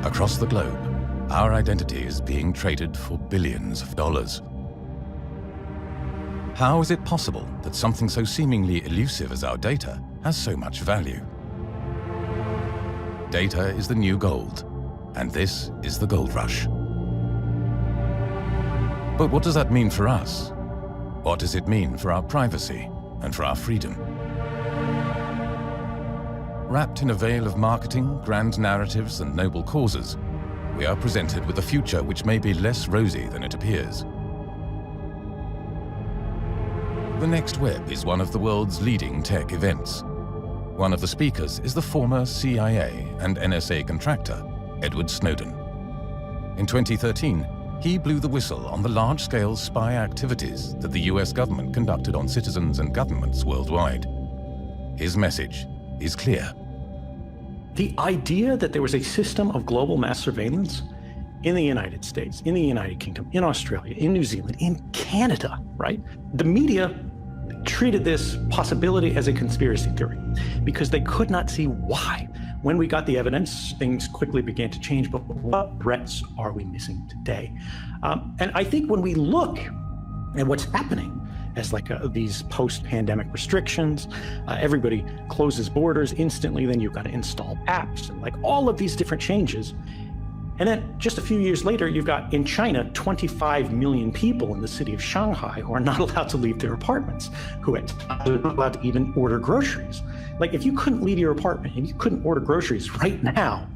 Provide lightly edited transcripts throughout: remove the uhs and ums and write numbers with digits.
Across the globe, our identity is being traded for billions of dollars. How is it possible that something so seemingly elusive as our data has so much value? Data is the new gold, and this is the gold rush. But what does that mean for us? What does it mean for our privacy and for our freedom? Wrapped in a veil of marketing, grand narratives, and noble causes, we are presented with a future which may be less rosy than it appears. The next web is one of the world's leading tech events. One of the speakers is the former CIA and NSA contractor, Edward Snowden. In 2013, he blew the whistle on the large-scale spy activities that the US government conducted on citizens and governments worldwide. His message is clear. The idea that there was a system of global mass surveillance in the United States, in the United Kingdom, in Australia, in New Zealand, in Canada, right? The media treated this possibility as a conspiracy theory because they could not see why. When we got the evidence, things quickly began to change, but what threats are we missing today? And I think when we look at what's happening as these post-pandemic restrictions, everybody closes borders instantly, then you've got to install apps and all of these different changes. And then just a few years later, you've got in China, 25 million people in the city of Shanghai who are not allowed to leave their apartments, who are not allowed to even order groceries. If you couldn't leave your apartment and you couldn't order groceries right now,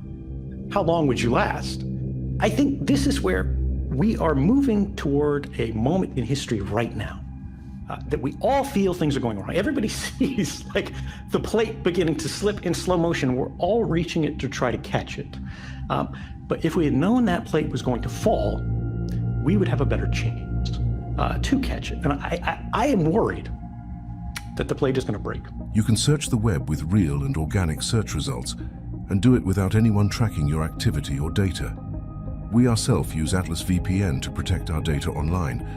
how long would you last? I think this is where we are moving toward a moment in history right now. That we all feel things are going wrong. Everybody sees the plate beginning to slip in slow motion. We're all reaching it to try to catch it. But if we had known that plate was going to fall, we would have a better chance to catch it. And I am worried that the plate is going to break. You can search the web with real and organic search results and do it without anyone tracking your activity or data. We ourselves use Atlas VPN to protect our data online.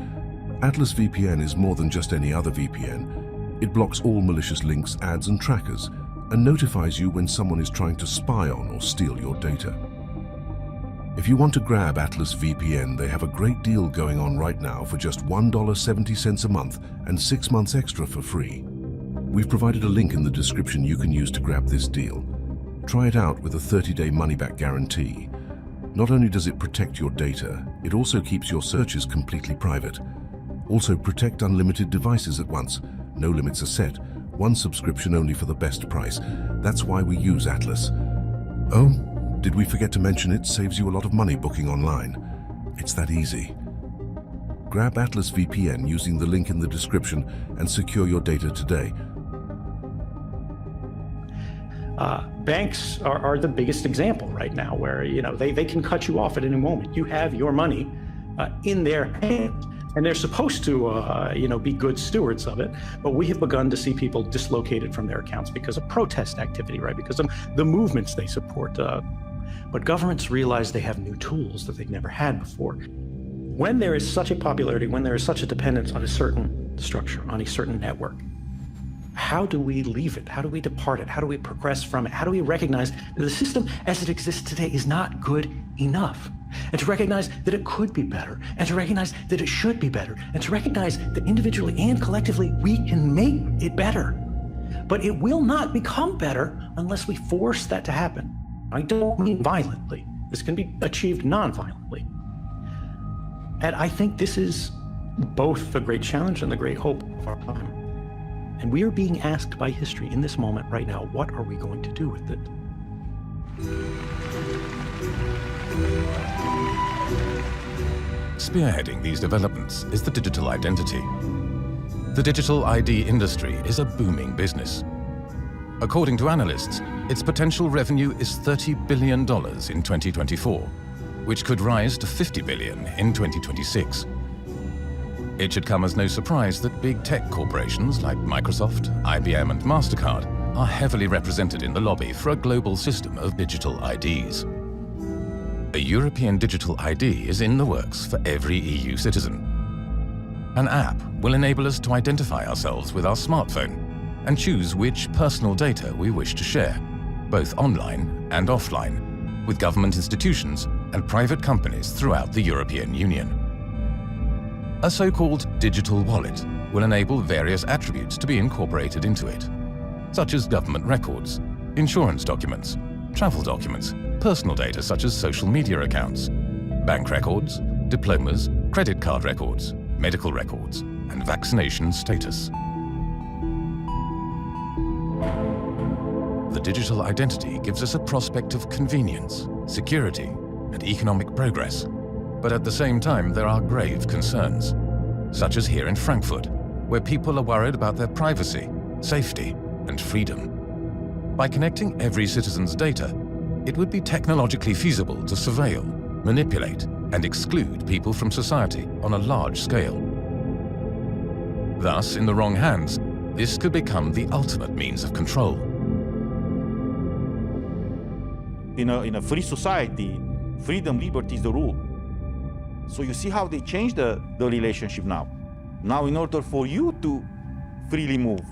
Atlas VPN is more than just any other VPN. It blocks all malicious links, ads, and trackers, and notifies you when someone is trying to spy on or steal your data. If you want to grab Atlas VPN, they have a great deal going on right now for just $1.70 a month and 6 months extra for free. We've provided a link in the description you can use to grab this deal. Try it out with a 30-day money-back guarantee. Not only does it protect your data, it also keeps your searches completely private. Also, protect unlimited devices at once. No limits are set. One subscription only for the best price. That's why we use Atlas. Oh, did we forget to mention it saves you a lot of money booking online? It's that easy. Grab Atlas VPN using the link in the description and secure your data today. Banks are the biggest example right now where they can cut you off at any moment. You have your money in their hands. And they're supposed to, be good stewards of it. But we have begun to see people dislocated from their accounts because of protest activity, right? Because of the movements they support. But governments realize they have new tools that they've never had before. When there is such a popularity, when there is such a dependence on a certain structure, on a certain network, how do we leave it? How do we depart it? How do we progress from it? How do we recognize that the system as it exists today is not good enough? And to recognize that it could be better, and to recognize that it should be better, and to recognize that individually and collectively we can make it better. But it will not become better unless we force that to happen. I don't mean violently. This can be achieved non-violently. And I think this is both the great challenge and the great hope of our time. And we are being asked by history in this moment right now, what are we going to do with it? Spearheading these developments is the digital identity. The digital ID industry is a booming business. According to analysts, its potential revenue is $30 billion in 2024, which could rise to $50 billion in 2026. It should come as no surprise that big tech corporations like Microsoft, IBM, and MasterCard are heavily represented in the lobby for a global system of digital IDs. A European digital ID is in the works for every EU citizen. An app will enable us to identify ourselves with our smartphone and choose which personal data we wish to share, both online and offline, with government institutions and private companies throughout the European Union. A so-called digital wallet will enable various attributes to be incorporated into it, such as government records, insurance documents, travel documents, personal data such as social media accounts, bank records, diplomas, credit card records, medical records, and vaccination status. The digital identity gives us a prospect of convenience, security, and economic progress. But at the same time, there are grave concerns, such as here in Frankfurt, where people are worried about their privacy, safety, and freedom. By connecting every citizen's data, it would be technologically feasible to surveil, manipulate, and exclude people from society on a large scale. Thus, in the wrong hands, this could become the ultimate means of control. In a free society, freedom, liberty is the rule. So you see how they change the relationship now. Now, in order for you to freely move,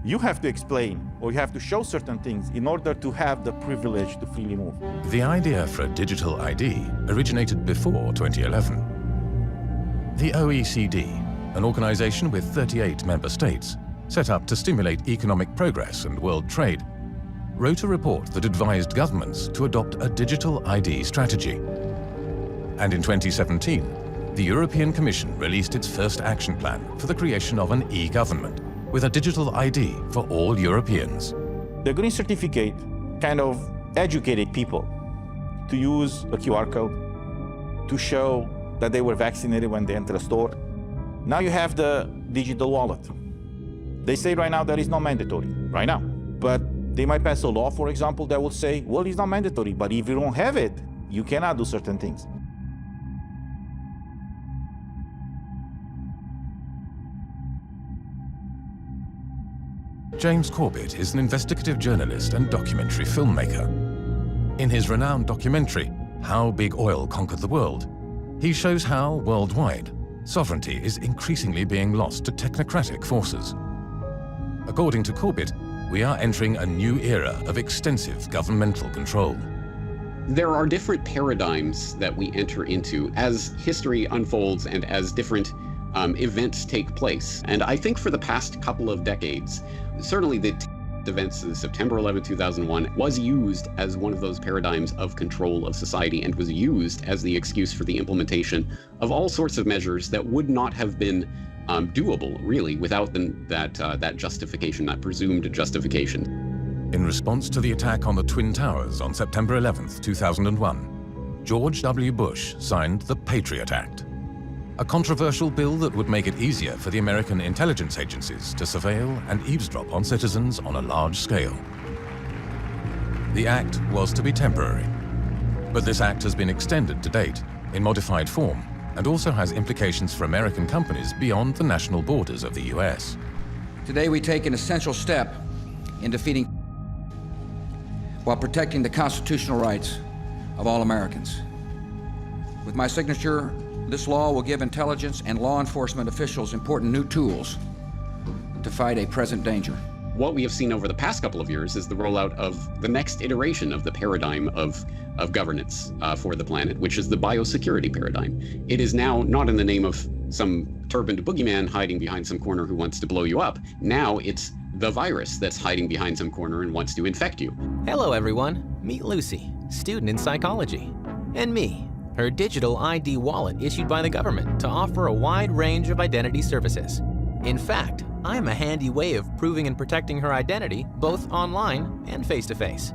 you have to explain or you have to show certain things in order to have the privilege to freely move. The idea for a digital ID originated before 2011. The OECD, an organization with 38 member states, set up to stimulate economic progress and world trade, wrote a report that advised governments to adopt a digital ID strategy. And in 2017, the European Commission released its first action plan for the creation of an e-government with a digital ID for all Europeans. The green certificate kind of educated people to use a QR code to show that they were vaccinated when they enter a store. Now you have the digital wallet. They say right now that is not mandatory, right now. But they might pass a law, for example, that will say, well, it's not mandatory, but if you don't have it, you cannot do certain things. James Corbett is an investigative journalist and documentary filmmaker. In his renowned documentary, How Big Oil Conquered the World, he shows how, worldwide, sovereignty is increasingly being lost to technocratic forces. According to Corbett, we are entering a new era of extensive governmental control. There are different paradigms that we enter into as history unfolds and as different events take place. And I think for the past couple of decades, certainly the events of September 11, 2001 was used as one of those paradigms of control of society and was used as the excuse for the implementation of all sorts of measures that would not have been doable, really, without that justification, that presumed justification. In response to the attack on the Twin Towers on September 11, 2001, George W. Bush signed the Patriot Act, a controversial bill that would make it easier for the American intelligence agencies to surveil and eavesdrop on citizens on a large scale. The act was to be temporary, but this act has been extended to date in modified form and also has implications for American companies beyond the national borders of the US. Today we take an essential step in defeating while protecting the constitutional rights of all Americans. With my signature, this law will give intelligence and law enforcement officials important new tools to fight a present danger. What we have seen over the past couple of years is the rollout of the next iteration of the paradigm of governance for the planet, which is the biosecurity paradigm. It is now not in the name of some turbaned boogeyman hiding behind some corner who wants to blow you up. Now it's the virus that's hiding behind some corner and wants to infect you. Hello everyone, meet Lucy, student in psychology, and me, her digital ID wallet issued by the government to offer a wide range of identity services. In fact, I'm a handy way of proving and protecting her identity both online and face-to-face.